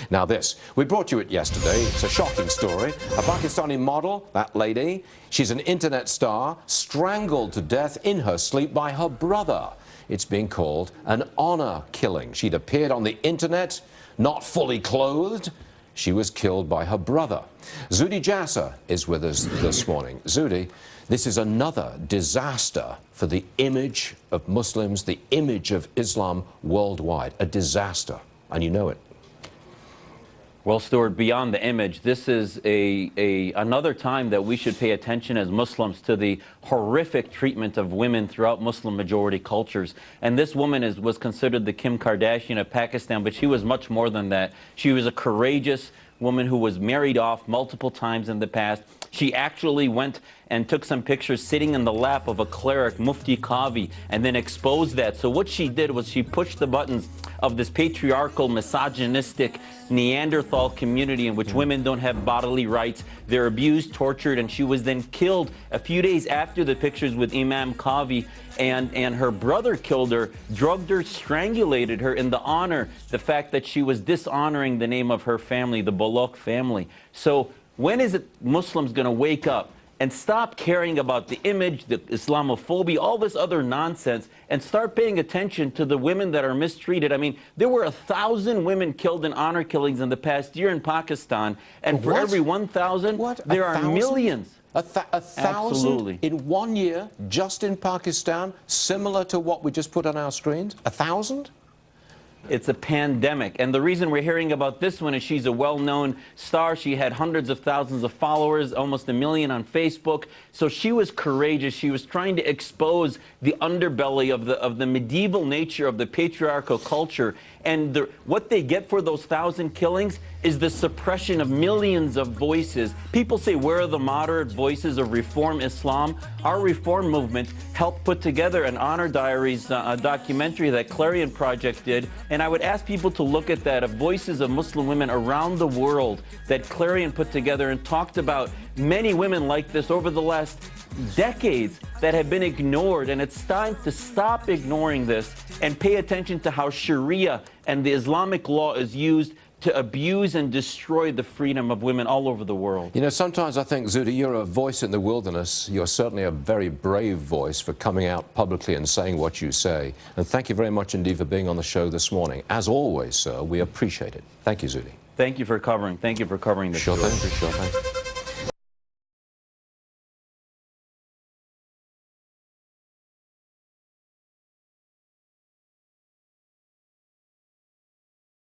Now this, we brought you it yesterday. It's a shocking story. A Pakistani model, that lady, she's an internet star, strangled to death in her sleep by her brother. It's being called an honor killing. She'd appeared on the internet, not fully clothed. She was killed by her brother. Zuhdi Jasser is with us this morning. Zuhdi, this is another disaster for the image of Muslims, the image of Islam worldwide. A disaster, and you know it. Well, Stuart, beyond the image, this is another time that we should pay attention as Muslims to the horrific treatment of women throughout Muslim-majority cultures. And this woman was considered the Kim Kardashian of Pakistan, but she was much more than that. She was a courageous woman who was married off multiple times in the past. She actually went and took some pictures sitting in the lap of a cleric, Mufti Qavi, and then exposed that. So what she did was she pushed the buttons of this patriarchal, misogynistic Neanderthal community in which women don't have bodily rights. They're abused, tortured, and she was then killed a few days after the pictures with Imam Qavi, and her brother killed her, drugged her, strangulated her in the honor, the fact that she was dishonoring the name of her family, the Balok family. So when is it Muslims going to wake up and stop caring about the image, the Islamophobia, all this other nonsense, and start paying attention to the women that are mistreated? I mean, there were 1,000 women killed in honor killings in the past year in Pakistan, and for every 1,000, there are millions. A thousand Absolutely. In 1 year, just in Pakistan, similar to what we just put on our screens? 1,000? It's a pandemic. And the reason we're hearing about this one is she's a well-known star. She had hundreds of thousands of followers, almost 1 million on Facebook. So she was courageous. She was trying to expose the underbelly of the medieval nature of the patriarchal culture. And what they get for those 1,000 killings is the suppression of millions of voices. People say, where are the moderate voices of Reform Islam? Our Reform movement helped put together an Honor Diaries documentary that Clarion Project did. And I would ask people to look at that, of voices of Muslim women around the world that Clarion put together, and talked about many women like this over the last decades that have been ignored. And it's time to stop ignoring this and pay attention to how Sharia and the Islamic law is used to abuse and destroy the freedom of women all over the world. You know, sometimes I think, Zuhdi, you're a voice in the wilderness. You're certainly a very brave voice for coming out publicly and saying what you say. And thank you very much indeed for being on the show this morning. As always, sir, we appreciate it. Thank you, Zuhdi. Thank you for covering. Thank you for covering this. Sure thing. Sure thing.